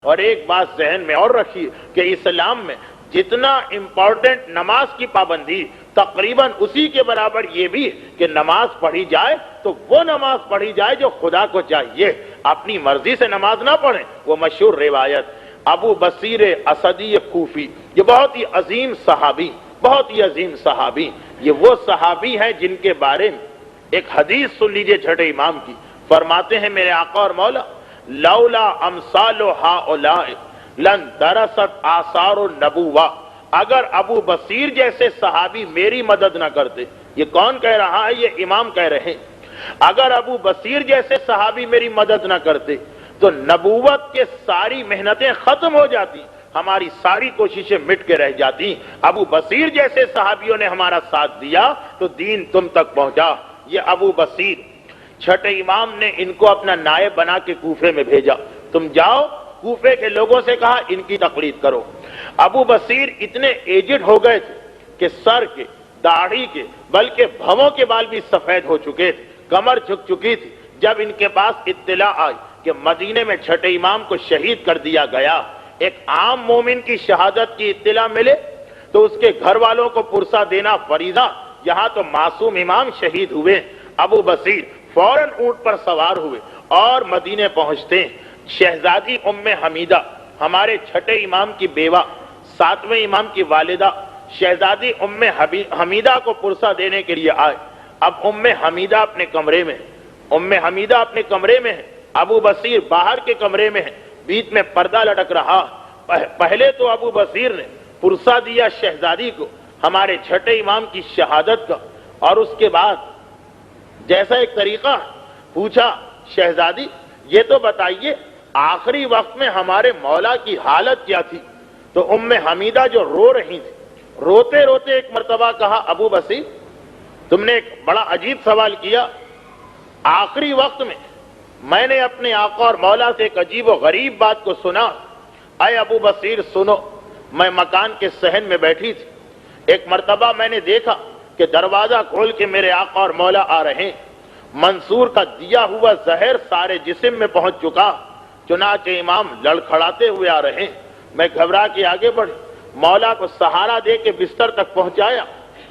اور ایک بات ذہن میں اور رکھیے کہ اسلام میں جتنا امپورٹنٹ نماز کی پابندی تقریباً اسی کے برابر یہ بھی کہ نماز پڑھی جائے تو وہ نماز پڑھی جائے جو خدا کو چاہیے، اپنی مرضی سے نماز نہ پڑھیں۔ وہ مشہور روایت ابو بصیر اسدی کوفی، یہ بہت ہی عظیم صحابی، بہت ہی عظیم صحابی، یہ وہ صحابی ہیں جن کے بارے میں ایک حدیث سن لیجئے چھٹے امام کی۔ فرماتے ہیں میرے آقا اور مولا لولا امثال ہؤلاء لن درست آثار النبوہ، اگر ابو بصیر جیسے صحابی میری مدد نہ کرتے، یہ کون کہہ رہا ہے؟ یہ امام کہہ رہے ہیں، اگر ابو بصیر جیسے صحابی میری مدد نہ کرتے تو نبوت کے ساری محنتیں ختم ہو جاتی، ہماری ساری کوششیں مٹ کے رہ جاتی۔ ابو بصیر جیسے صحابیوں نے ہمارا ساتھ دیا تو دین تم تک پہنچا۔ یہ ابو بصیر، چھٹے امام نے ان کو اپنا نائب بنا کے کوفے میں بھیجا، تم جاؤ کوفے کے لوگوں سے کہا ان کی تقلید کرو۔ ابو بصیر اتنے ایجڈ ہو گئے تھے کہ سر کے، داڑھی کے، بلکہ بھووں کے بال بھی سفید ہو چکے تھے، کمر جھک چکی تھی۔ جب ان کے پاس اطلاع آئی کہ مدینے میں چھٹے امام کو شہید کر دیا گیا، ایک عام مومن کی شہادت کی اطلاع ملے تو اس کے گھر والوں کو پرسہ دینا فریضہ، یہاں تو معصوم امام شہید ہوئے۔ ابو بصیر فوراً اونٹ پر سوار ہوئے اور مدینے پہنچتے ہیں۔ شہزادی ام حمیدہ، ہمارے چھٹے امام کی بیوہ، ساتویں امام کی والدہ، شہزادی ام حمیدہ کو پرسہ دینے کے لیے آئے۔ اب ام حمیدہ اپنے کمرے میں، ام حمیدہ اپنے کمرے میں ہے، ابو بصیر باہر کے کمرے میں ہے، بیچ میں پردہ لٹک رہا۔ پہلے تو ابو بصیر نے پرسہ دیا شہزادی کو ہمارے چھٹے امام کی شہادت کا، اور اس کے بعد جیسا ایک طریقہ پوچھا شہزادی یہ تو بتائیے آخری وقت میں ہمارے مولا کی حالت کیا تھی؟ تو ام حمیدہ جو رو رہی تھی، روتے روتے ایک مرتبہ کہا ابو بصیر تم نے ایک بڑا عجیب سوال کیا، آخری وقت میں نے اپنے آقا اور مولا سے ایک عجیب و غریب بات کو سنا۔ اے ابو بصیر سنو، میں مکان کے صحن میں بیٹھی تھی، ایک مرتبہ میں نے دیکھا کہ دروازہ کھول کے میرے آقا اور مولا آ رہے ہیں، منصور کا دیا ہوا زہر سارے جسم میں پہنچ چکا، چنانچہ امام لڑکھڑاتے ہوئے آ رہے ہیں۔ میں گھبرا کے آگے بڑھی، مولا کو سہارا دے کے بستر تک پہنچایا،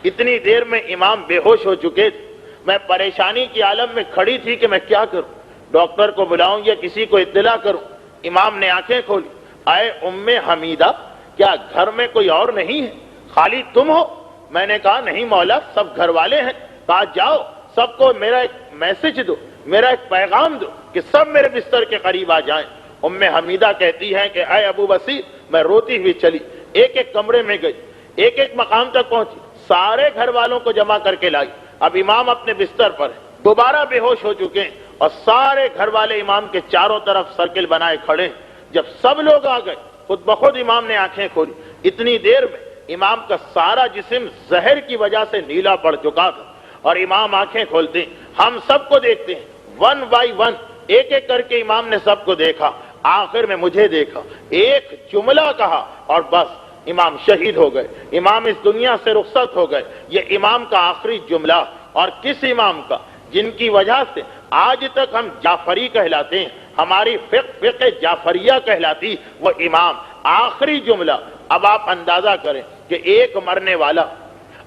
اتنی دیر میں امام بے ہوش ہو چکے تھے۔ میں پریشانی کی عالم میں کھڑی تھی کہ میں کیا کروں، ڈاکٹر کو بلاؤں یا کسی کو اطلاع کروں۔ امام نے آنکھیں کھولی، اے ام حمیدہ کیا گھر میں کوئی اور نہیں ہے، خالی تم ہو؟ میں نے کہا نہیں مولا سب گھر والے ہیں۔ کہا جاؤ سب کو میرا ایک میسج دو، میرا ایک پیغام دو کہ سب میرے بستر کے قریب آ جائیں۔ ام حمیدہ کہتی ہیں کہ اے ابو بصیر میں روتی ہوئی چلی، ایک ایک کمرے میں گئی، ایک ایک مقام تک پہنچی، سارے گھر والوں کو جمع کر کے لائی۔ اب امام اپنے بستر پر ہے، دوبارہ بے ہوش ہو چکے ہیں، اور سارے گھر والے امام کے چاروں طرف سرکل بنائے کھڑے ہیں۔ جب سب لوگ آ گئے خود بخود امام نے آنکھیں کھولی، اتنی دیر میں امام کا سارا جسم زہر کی وجہ سے نیلا پڑ چکا تھا، اور امام آنکھیں کھولتے ہیں، ہم سب کو دیکھتے ہیں، ون بائی ون ایک ایک کر کے امام نے سب کو دیکھا، آخر میں مجھے دیکھا، ایک جملہ کہا اور بس امام شہید ہو گئے، امام اس دنیا سے رخصت ہو گئے۔ یہ امام کا آخری جملہ، اور کس امام کا؟ جن کی وجہ سے آج تک ہم جعفری کہلاتے ہیں، ہماری فقہ جعفریہ کہلاتی، وہ امام آخری جملہ۔ اب آپ اندازہ کریں کہ ایک مرنے والا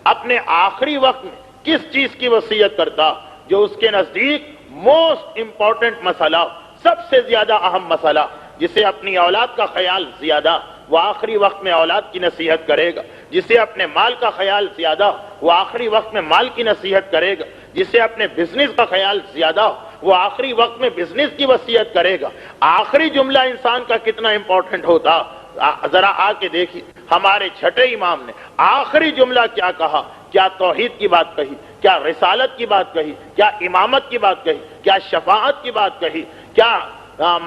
اپنے آخری وقت میں کس چیز کی وصیت کرتا جو اس کے نزدیک موسٹ امپورٹنٹ مسئلہ، سب سے زیادہ اہم مسئلہ، جسے اپنی اولاد کا خیال زیادہ، وہ آخری وقت میں اولاد کی نصیحت کرے گا۔ جسے اپنے مال کا خیال زیادہ، وہ آخری وقت میں مال کی نصیحت کرے گا۔ جسے اپنے بزنس کا خیال زیادہ، وہ آخری وقت میں بزنس کی وصیت کرے گا۔ آخری جملہ انسان کا کتنا امپورٹنٹ ہوتا، ذرا آ کے دیکھیے ہمارے چھٹے امام نے آخری جملہ کیا کہا۔ کیا توحید کی بات کہی، کیا رسالت کی بات کہی، کیا امامت کی بات کہی، کیا شفاعت کی بات کہی، کیا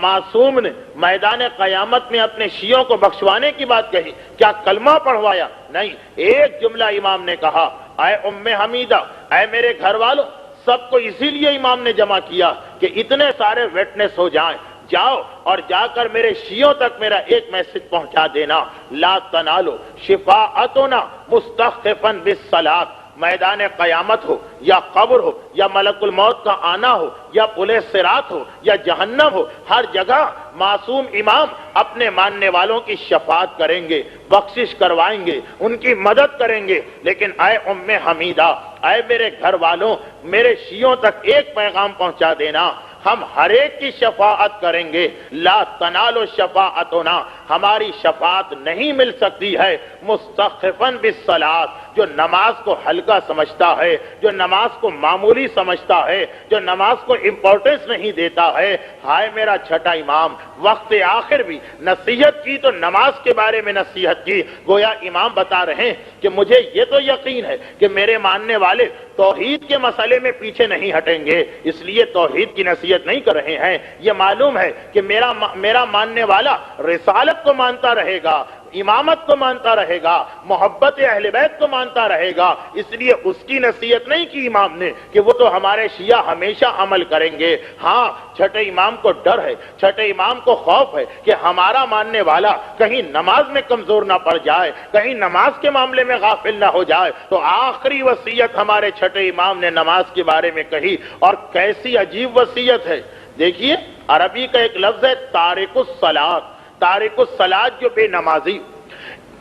معصوم نے میدان قیامت میں اپنے شیعوں کو بخشوانے کی بات کہی، کیا کلمہ پڑھوایا؟ نہیں، ایک جملہ امام نے کہا، اے ام حمیدہ، اے میرے گھر والوں، سب کو اسی لیے امام نے جمع کیا کہ اتنے سارے وٹنس ہو جائیں، جاؤ اور جا کر میرے شیعوں تک میرا ایک میسج پہنچا دینا، لا تنالو شفاعتنا مستخفا بالصلاۃ، میدان قیامت ہو یا قبر ہو یا ملک الموت کا آنا ہو یا پل صراط ہو یا جہنم ہو، ہر جگہ معصوم امام اپنے ماننے والوں کی شفاعت کریں گے، بخشش کروائیں گے، ان کی مدد کریں گے۔ لیکن اے ام حمیدہ، اے میرے گھر والوں، میرے شیعوں تک ایک پیغام پہنچا دینا، ہم ہر ایک کی شفاعت کریں گے، لا تنالوا شفاعتنا، ہماری شفاعت نہیں مل سکتی ہے مستخفاً بالصلاۃ، جو نماز کو ہلکا سمجھتا ہے، جو نماز کو معمولی سمجھتا ہے، جو نماز کو امپورٹنس نہیں دیتا ہے۔ ہائے میرا چھٹا امام، وقت آخر بھی نصیحت کی تو نماز کے بارے میں نصیحت کی، گویا امام بتا رہے ہیں کہ مجھے یہ تو یقین ہے کہ میرے ماننے والے توحید کے مسئلے میں پیچھے نہیں ہٹیں گے، اس لیے توحید کی نصیحت نہیں کر رہے ہیں۔ یہ معلوم ہے کہ میرا ماننے والا رسالت کو مانتا رہے گا، امامت کو مانتا رہے گا، محبت اہل بیت کو مانتا رہے گا، اس لیے اس کی نصیحت نہیں کی امام نے کہ وہ تو ہمارے شیعہ ہمیشہ عمل کریں گے۔ ہاں، چھٹے امام کو ڈر ہے، چھٹے امام کو خوف ہے کہ ہمارا ماننے والا کہیں نماز میں کمزور نہ پڑ جائے، کہیں نماز کے معاملے میں غافل نہ ہو جائے۔ تو آخری وصیت ہمارے چھٹے امام نے نماز کے بارے میں کہی، اور کیسی عجیب وصیت ہے۔ دیکھیے، عربی کا ایک لفظ ہے تارک الصلاۃ، تارک الصلاۃ جو بے نمازی۔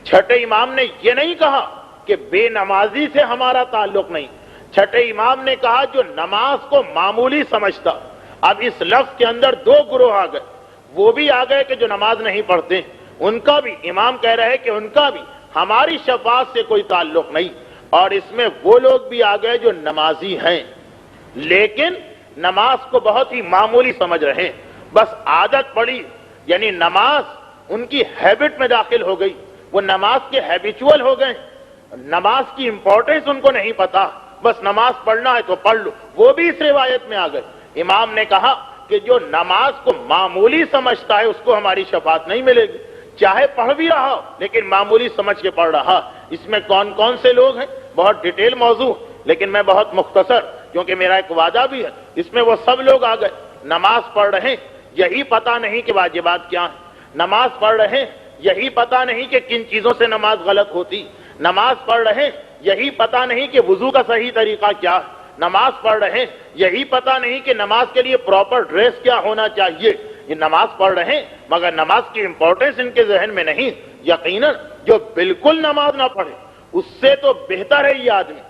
چھٹے امام نے یہ نہیں کہا کہ بے نمازی سے ہمارا تعلق نہیں، چھٹے امام نے کہا جو نماز کو معمولی سمجھتا۔ اب اس لفظ کے اندر دو گروہ آ گئے، وہ بھی آ گئے کہ جو نماز نہیں پڑھتے، ان کا بھی امام کہہ رہے کہ ان کا بھی ہماری شفاعت سے کوئی تعلق نہیں، اور اس میں وہ لوگ بھی آ گئے جو نمازی ہیں لیکن نماز کو بہت ہی معمولی سمجھ رہے ہیں، بس عادت پڑی، یعنی نماز ان کی ہیبٹ میں داخل ہو گئی، وہ نماز کے ہیبیچول ہو گئے، نماز کی امپورٹنس ان کو نہیں پتا، بس نماز پڑھنا ہے تو پڑھ لو، وہ بھی اس روایت میں آ گئے۔ امام نے کہا کہ جو نماز کو معمولی سمجھتا ہے اس کو ہماری شفاعت نہیں ملے گی، چاہے پڑھ بھی رہا ہو لیکن معمولی سمجھ کے پڑھ رہا۔ اس میں کون کون سے لوگ ہیں، بہت ڈیٹیل موضوع، لیکن میں بہت مختصر، کیونکہ میرا ایک وعدہ بھی ہے، اس میں وہ سب لوگ آ گئے نماز پڑھ رہے ہیں، یہی پتہ نہیں کہ واجبات کیا ہیں، نماز پڑھ رہے ہیں، یہی پتہ نہیں کہ کن چیزوں سے نماز غلط ہوتی، نماز پڑھ رہے ہیں، یہی پتہ نہیں کہ وضو کا صحیح طریقہ کیا ہے، نماز پڑھ رہے ہیں، یہی پتہ نہیں کہ نماز کے لیے پراپر ڈریس کیا ہونا چاہیے۔ یہ نماز پڑھ رہے ہیں مگر نماز کی امپورٹنس ان کے ذہن میں نہیں۔ یقیناً جو بالکل نماز نہ پڑھے اس سے تو بہتر ہے یہ آدمی،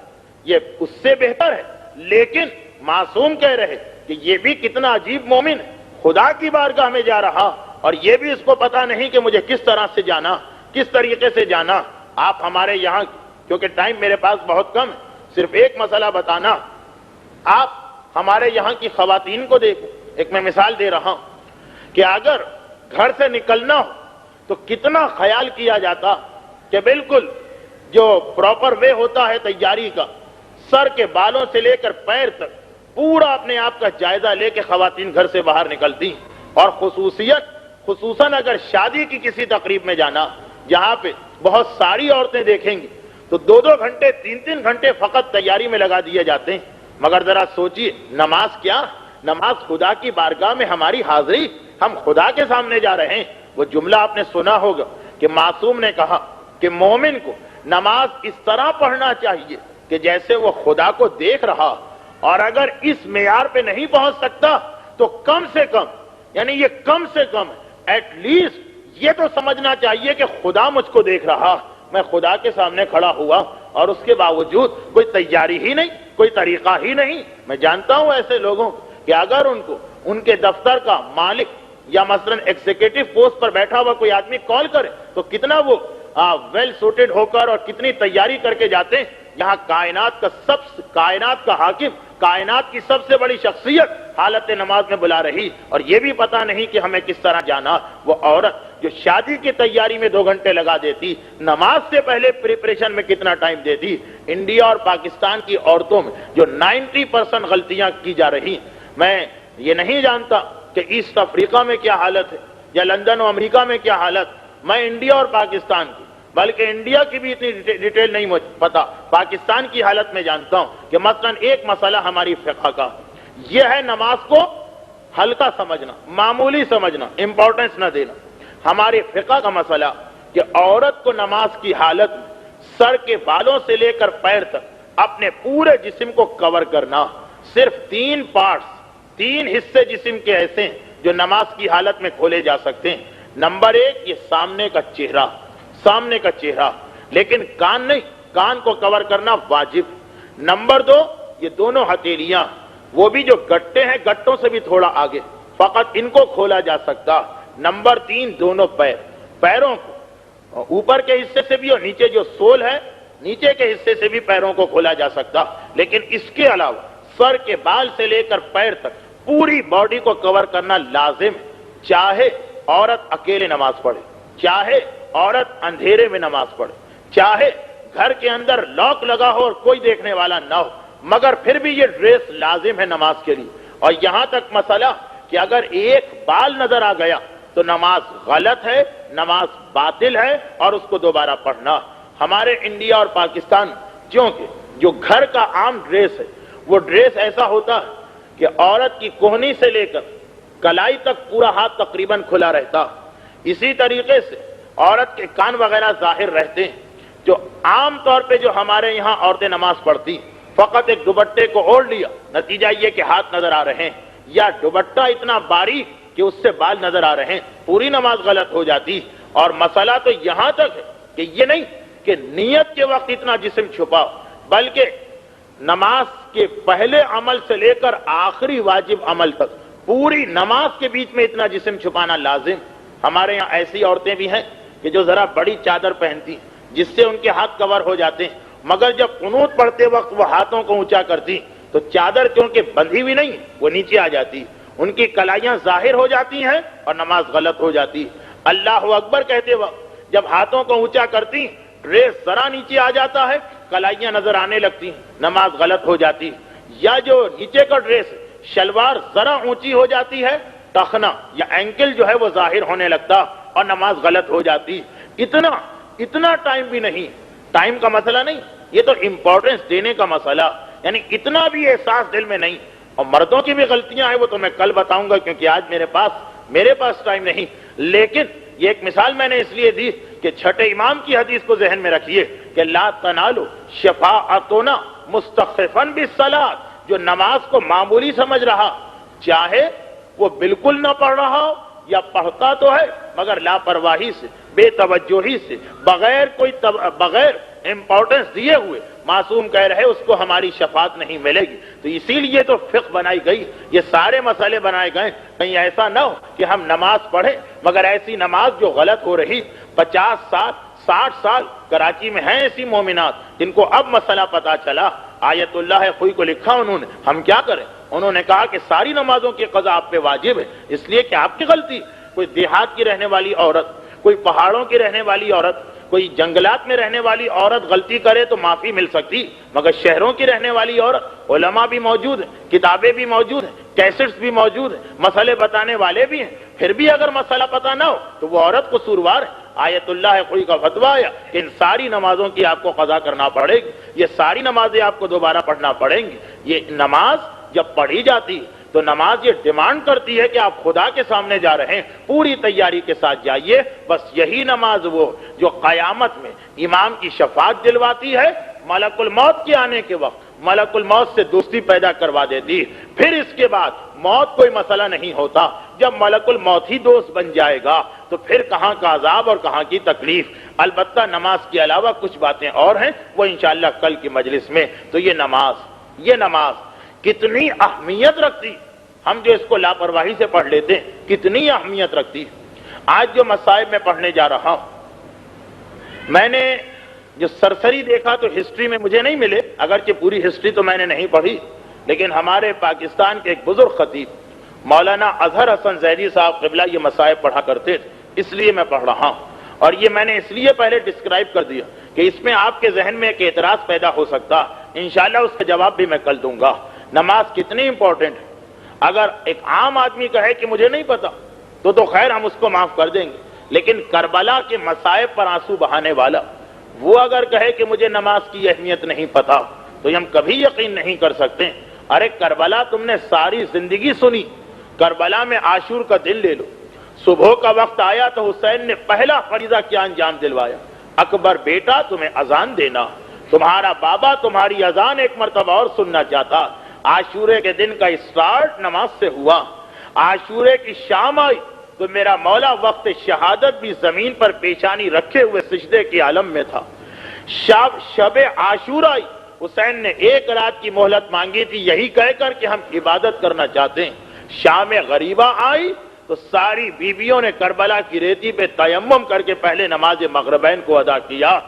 یہ اس سے بہتر ہے، لیکن معصوم کہہ رہے کہ یہ بھی کتنا عجیب مومن ہے، خدا کی بارگاہ میں جا رہا اور یہ بھی اس کو پتا نہیں کہ مجھے کس طرح سے جانا، کس طریقے سے جانا۔ آپ ہمارے یہاں، کیونکہ ٹائم میرے پاس بہت کم ہے، صرف ایک مسئلہ بتانا، آپ ہمارے یہاں کی خواتین کو دیکھو، ایک میں مثال دے رہا ہوں کہ اگر گھر سے نکلنا ہو تو کتنا خیال کیا جاتا کہ بالکل جو پراپر وے ہوتا ہے تیاری کا، سر کے بالوں سے لے کر پیر تک پورا اپنے آپ کا جائزہ لے کے خواتین گھر سے باہر نکلتی، اور خصوصاً اگر شادی کی کسی تقریب میں جانا جہاں پہ بہت ساری عورتیں دیکھیں گی تو 2 گھنٹے 3 گھنٹے فقط تیاری میں لگا دیے جاتے ہیں۔ مگر ذرا سوچئے، نماز کیا، نماز خدا کی بارگاہ میں ہماری حاضری، ہم خدا کے سامنے جا رہے ہیں۔ وہ جملہ آپ نے سنا ہوگا کہ معصوم نے کہا کہ مومن کو نماز اس طرح پڑھنا چاہیے کہ جیسے وہ خدا کو دیکھ رہا، اور اگر اس معیار پہ نہیں پہنچ سکتا تو کم سے کم، یعنی یہ کم سے کم ایٹ لیسٹ یہ تو سمجھنا چاہیے کہ خدا مجھ کو دیکھ رہا، میں خدا کے سامنے کھڑا ہوا اور اس کے باوجود کوئی تیاری ہی نہیں، کوئی طریقہ ہی نہیں۔ میں جانتا ہوں ایسے لوگوں کہ اگر ان کو ان کے دفتر کا مالک یا مثلا ایگزیکٹو پوسٹ پر بیٹھا ہوا کوئی آدمی کال کرے تو کتنا وہ ویل سوٹڈ ہو کر اور کتنی تیاری کر کے جاتے ہیں۔ یہاں کائنات کا حاکم، کائنات کی سب سے بڑی شخصیت حالت نماز میں بلا رہی، اور یہ بھی پتا نہیں کہ ہمیں کس طرح جانا۔ وہ عورت جو شادی کی تیاری میں 2 گھنٹے لگا دیتی، نماز سے پہلے پریپریشن میں کتنا ٹائم دیتی۔ انڈیا اور پاکستان کی عورتوں میں جو 90% غلطیاں کی جا رہی، میں یہ نہیں جانتا کہ ایسٹ افریقہ میں کیا حالت ہے یا لندن و امریکہ میں کیا حالت، میں انڈیا اور پاکستان کی، بلکہ انڈیا کی بھی اتنی ڈیٹیل نہیں مجھے پتا، پاکستان کی حالت میں جانتا ہوں کہ مثلا ایک مسئلہ ہماری فقہ کا یہ ہے، نماز کو ہلکا سمجھنا، معمولی سمجھنا، امپورٹنس نہ دینا۔ ہمارے فقہ کا مسئلہ کہ عورت کو نماز کی حالت میں سر کے بالوں سے لے کر پیر تک اپنے پورے جسم کو کور کرنا. صرف 3 پارٹس، 3 حصے جسم کے ایسے ہیں جو نماز کی حالت میں کھولے جا سکتے ہیں. نمبر 1 یہ سامنے کا چہرہ، سامنے کا چہرہ، لیکن کان نہیں، کان کو کور کرنا واجب. نمبر 2 یہ دونوں ہتھیلیاں، وہ بھی جو گٹے ہیں گٹوں سے بھی تھوڑا آگے، فقط ان کو کھولا جا سکتا. نمبر 3 دونوں پیر، پیروں کو اوپر کے حصے سے بھی اور نیچے جو سول ہے نیچے کے حصے سے بھی پیروں کو کھولا جا سکتا. لیکن اس کے علاوہ سر کے بال سے لے کر پیر تک پوری باڈی کو کور کرنا لازم ہے. چاہے عورت اکیلے نماز پڑھے، چاہے عورت اندھیرے میں نماز پڑھے، چاہے گھر کے اندر لاک لگا ہو اور کوئی دیکھنے والا نہ ہو، مگر پھر بھی یہ ڈریس لازم ہے نماز کے لیے. اور یہاں تک مسئلہ کہ اگر ایک بال نظر آ گیا تو نماز غلط ہے، نماز باطل ہے اور اس کو دوبارہ پڑھنا. ہمارے انڈیا اور پاکستان کیونکہ جو گھر کا عام ڈریس ہے وہ ڈریس ایسا ہوتا ہے کہ عورت کی کوہنی سے لے کر کلائی تک پورا ہاتھ تقریباً کھلا رہتا. اسی طریقے سے عورت کے کان وغیرہ ظاہر رہتے ہیں. جو عام طور پہ جو ہمارے یہاں عورتیں نماز پڑھتی فقط ایک دوپٹے کو اوڑھ لیا، نتیجہ یہ کہ ہاتھ نظر آ رہے ہیں، یا دوپٹہ اتنا باریک کہ اس سے بال نظر آ رہے ہیں، پوری نماز غلط ہو جاتی. اور مسئلہ تو یہاں تک ہے کہ یہ نہیں کہ نیت کے وقت اتنا جسم چھپاؤ، بلکہ نماز کے پہلے عمل سے لے کر آخری واجب عمل تک پوری نماز کے بیچ میں اتنا جسم چھپانا لازم. ہمارے یہاں ایسی عورتیں بھی ہیں کہ جو ذرا بڑی چادر پہنتی جس سے ان کے ہاتھ کور ہو جاتے ہیں، مگر جب قنوت پڑھتے وقت وہ ہاتھوں کو اونچا کرتی تو چادر کیونکہ بندھی ہوئی نہیں وہ نیچے آ جاتی، ان کی کلائیاں ظاہر ہو جاتی ہیں اور نماز غلط ہو جاتی. اللہ اکبر کہتے وقت جب ہاتھوں کو اونچا کرتی ڈریس ذرا نیچے آ جاتا ہے، کلائیاں نظر آنے لگتی، نماز غلط ہو جاتی. یا جو نیچے کا ڈریس شلوار ذرا اونچی ہو جاتی ہے، ٹخنا یا اینکل جو ہے وہ ظاہر ہونے لگتا اور نماز غلط ہو جاتی. اتنا ٹائم بھی نہیں، ٹائم کا مسئلہ نہیں، یہ تو امپورٹنس دینے کا مسئلہ، یعنی اتنا بھی احساس دل میں نہیں. اور مردوں کی بھی غلطیاں ہیں وہ تو میں کل بتاؤں گا کیونکہ آج میرے پاس ٹائم نہیں. لیکن یہ ایک مثال میں نے اس لیے دی کہ چھٹے امام کی حدیث کو ذہن میں رکھیے کہ لا تنالو شفاعتنا مستخفا بالصلاۃ. جو نماز کو معمولی سمجھ رہا، چاہے وہ بالکل نہ پڑھ رہا ہو یا پڑھتا تو ہے مگر لاپرواہی سے، بے توجہی سے، بغیر امپورٹنس دیے ہوئے معصوم کہہ رہے اس کو ہماری شفاعت نہیں ملے گی. تو اسی لیے تو فقہ بنائی گئی، یہ سارے مسئلے بنائے گئے. کہیں ایسا نہ ہو کہ ہم نماز پڑھیں مگر ایسی نماز جو غلط ہو رہی. 50 سال 60 سال کراچی میں ہیں ایسی مومنات جن کو اب مسئلہ پتا چلا. آیت اللہ خوئی کو لکھا انہوں نے، ہم کیا کریں؟ انہوں نے کہا کہ ساری نمازوں کی قضا آپ پہ واجب ہے، اس لیے کہ آپ کی غلطی. کوئی دیہات کی رہنے والی عورت، کوئی پہاڑوں کی رہنے والی عورت، کوئی جنگلات میں رہنے والی عورت غلطی کرے تو معافی مل سکتی، مگر شہروں کی رہنے والی عورت، علماء بھی موجود ہیں، کتابیں بھی موجود ہیں، کیسٹس بھی موجود ہیں، مسئلے بتانے والے بھی ہیں، پھر بھی اگر مسئلہ پتہ نہ ہو تو وہ عورت قصوروار ہے. آیت اللہ کوئی کا فتویٰ ہے کہ ان ساری نمازوں کی آپ کو قضا کرنا پڑے گی، یہ ساری نمازیں آپ کو دوبارہ پڑھنا پڑیں گی. یہ نماز جب پڑھی جاتی تو نماز یہ ڈیمانڈ کرتی ہے کہ آپ خدا کے سامنے جا رہے ہیں، پوری تیاری کے ساتھ جائیے. بس یہی نماز وہ جو قیامت میں امام کی شفاعت دلواتی ہے، ملک الموت کے آنے کے وقت ملک الموت سے دوستی پیدا کروا دیتی. پھر اس کے بعد موت کوئی مسئلہ نہیں ہوتا. جب ملک الموت ہی دوست بن جائے گا تو پھر کہاں کا عذاب اور کہاں کی تکلیف. البتہ نماز کے علاوہ کچھ باتیں اور ہیں، وہ انشاءاللہ کل کی مجلس میں. تو یہ نماز کتنی اہمیت رکھتی، ہم جو اس کو لاپرواہی سے پڑھ لیتے ہیں کتنی اہمیت رکھتی. آج جو مصائب میں پڑھنے جا رہا ہوں، میں نے جو سرسری دیکھا تو ہسٹری میں مجھے نہیں ملے، اگرچہ پوری ہسٹری تو میں نے نہیں پڑھی، لیکن ہمارے پاکستان کے ایک بزرگ خطیب مولانا اظہر حسن زیدی صاحب قبلہ یہ مصائب پڑھا کرتے تھے، اس لیے میں پڑھ رہا ہوں. اور یہ میں نے اس لیے پہلے ڈسکرائب کر دیا کہ اس میں آپ کے ذہن میں ایک اعتراض پیدا ہو سکتا، انشاءاللہ اس کا جواب بھی میں کل دوں گا. نماز کتنی امپورٹنٹ ہے. اگر ایک عام آدمی کہے کہ مجھے نہیں پتا تو خیر ہم اس کو معاف کر دیں گے، لیکن کربلا کے مصائب پر آنسو بہانے والا وہ اگر کہے کہ مجھے نماز کی اہمیت نہیں پتا تو ہم کبھی یقین نہیں کر سکتے. ارے کربلا تم نے ساری زندگی سنی، کربلا میں عاشور کا دل لے لو. صبح کا وقت آیا تو حسین نے پہلا فریضہ کیا انجام دلوایا، اکبر بیٹا تمہیں اذان دینا. تمہارا بابا تمہاری اذان ایک مرتبہ اور سننا چاہتا۔ عاشورے کے دن کا اسٹارٹ نماز سے ہوا، عاشورے کی شام آئی تو میرا مولا وقت شہادت بھی زمین پر پیشانی رکھے ہوئے سجدے کی عالم میں تھا۔ شب عاشورہ آئی، حسین نے ایک رات کی مہلت مانگی تھی یہی کہہ کر کہ ہم عبادت کرنا چاہتے ہیں۔ شام غریبہ آئی تو ساری بیویوں نے کربلا کی ریتی پہ تیمم کر کے پہلے نماز مغربین کو ادا کیا۔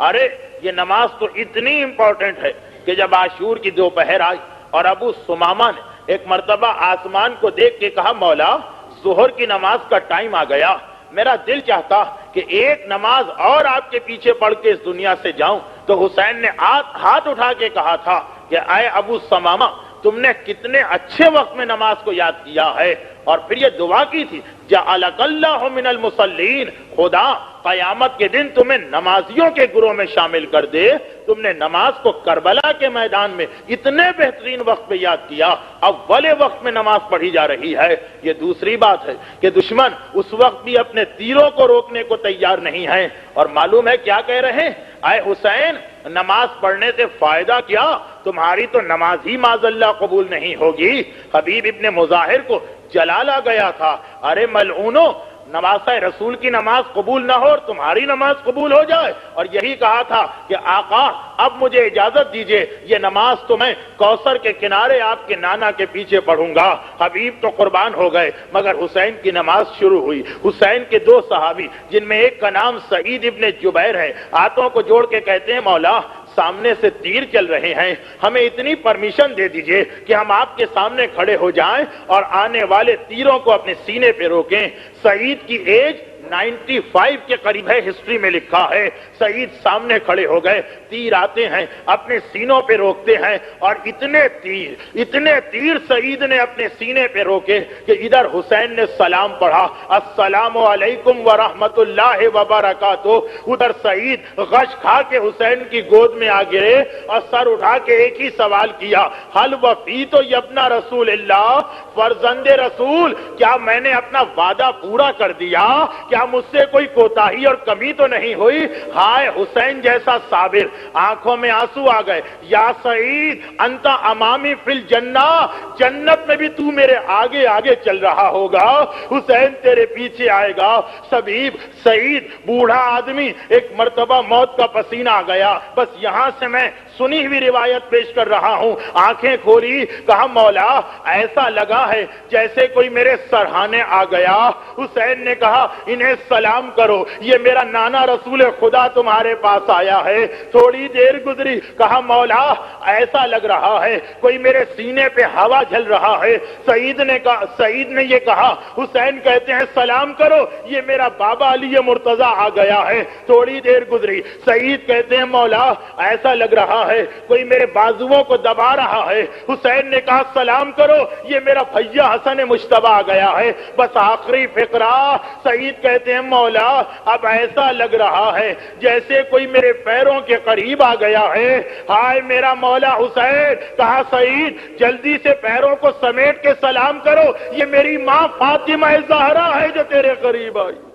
ارے یہ نماز تو اتنی امپورٹنٹ ہے کہ جب عاشور کی دوپہر آئی اور ابو سمامہ نے ایک مرتبہ آسمان کو دیکھ کے کہا مولا ظہر کی نماز کا ٹائم آ گیا، میرا دل چاہتا کہ ایک نماز اور آپ کے پیچھے پڑھ کے اس دنیا سے جاؤں، تو حسین نے ہاتھ اٹھا کے کہا تھا کہ اے ابو سمامہ تم نے کتنے اچھے وقت میں نماز کو یاد کیا ہے، اور پھر یہ دعا کی تھی جعلک اللہ من المصلین، خدا قیامت کے دن تمہیں نمازیوں کے گروہ میں شامل کر دے۔ تم نے نماز کو کربلا کے میدان میں اتنے بہترین وقت پہ یاد کیا، اول وقت میں نماز پڑھی جا رہی ہے۔ یہ دوسری بات ہے کہ دشمن اس وقت بھی اپنے تیروں کو روکنے کو تیار نہیں ہے، اور معلوم ہے کیا کہہ رہے ہیں، اے حسین نماز پڑھنے سے فائدہ کیا، تمہاری تو نماز ہی معاذ اللہ قبول نہیں ہوگی۔ حبیب ابن مظاہر کو جلالا گیا تھا، ارے ملعونو نماز رسول کی نماز قبول نہ ہو اور تمہاری نماز قبول ہو جائے، اور یہی کہا تھا کہ آقا اب مجھے اجازت دیجئے یہ نماز تو میں کوثر کے کنارے آپ کے نانا کے پیچھے پڑھوں گا۔ حبیب تو قربان ہو گئے مگر حسین کی نماز شروع ہوئی۔ حسین کے دو صحابی جن میں ایک کا نام سعید ابن جبیر ہے، ہاتھوں کو جوڑ کے کہتے ہیں مولا سامنے سے تیر چل رہے ہیں، ہمیں اتنی پرمیشن دے دیجئے کہ ہم آپ کے سامنے کھڑے ہو جائیں اور آنے والے تیروں کو اپنے سینے پہ روکیں۔ سعید کی ایج 95 کے قریب ہے، ہسٹری میں لکھا ہے۔ سعید سامنے کھڑے ہو گئے، تیر آتے ہیں اپنے سینوں پہ روکتے ہیں، اور اتنے تیر سعید نے اپنے سینے پہ روکے کہ ادھر حسین نے سلام پڑھا السلام علیکم ورحمت اللہ وبرکاتہ، ادھر سعید غش کھا کے حسین کی گود میں آ گرے اور سر اٹھا کے ایک ہی سوال کیا حل وفیت ابن رسول اللہ، فرزند رسول کیا میں نے اپنا وعدہ پورا کر دیا، کیا مجھ سے کوئی کوتاہی اور کمی تو نہیں ہوئی؟ ہائے حسین جیسا صابر، آنکھوں میں آنسو آ گئے۔ یا سعید انت امامی فی الجنہ، جنت میں بھی تو میرے آگے آگے چل رہا ہوگا، حسین تیرے پیچھے آئے گا۔ سعید بوڑھا آدمی، ایک مرتبہ موت کا پسینہ آ گیا، بس یہاں سے میں سنی ہوئی روایت پیش کر رہا ہوں، آنکھیں کھولی، کہا مولا ایسا لگا ہے جیسے کوئی میرے سرہانے آ گیا۔ حسین نے کہا انہیں سلام کرو، یہ میرا نانا رسول خدا تمہارے پاس آیا ہے۔ تھوڑی دیر گزری، کہا مولا ایسا لگ رہا ہے کوئی میرے سینے پہ ہوا جھل رہا ہے۔ سعید نے یہ کہا، حسین کہتے ہیں سلام کرو، یہ میرا بابا علی مرتضیٰ آ گیا ہے۔ تھوڑی دیر گزری، سعید کہتے ہیں مولا ایسا لگ رہا ہے کوئی میرے بازوؤں کو دبا رہا ہے۔ حسین نے کہا سلام کرو، یہ میرا بھیا حسن مجتبیٰ آ گیا ہے۔ بس آخری فقرہ، سعید کہتے ہیں مولا اب ایسا لگ رہا ہے جیسے کوئی میرے پیروں کے قریب آ گیا ہے۔ ہائے میرا مولا حسین، کہا سعید جلدی سے پیروں کو سمیٹ کے سلام کرو، یہ میری ماں فاطمہ زہرا ہے جو تیرے قریب آئی۔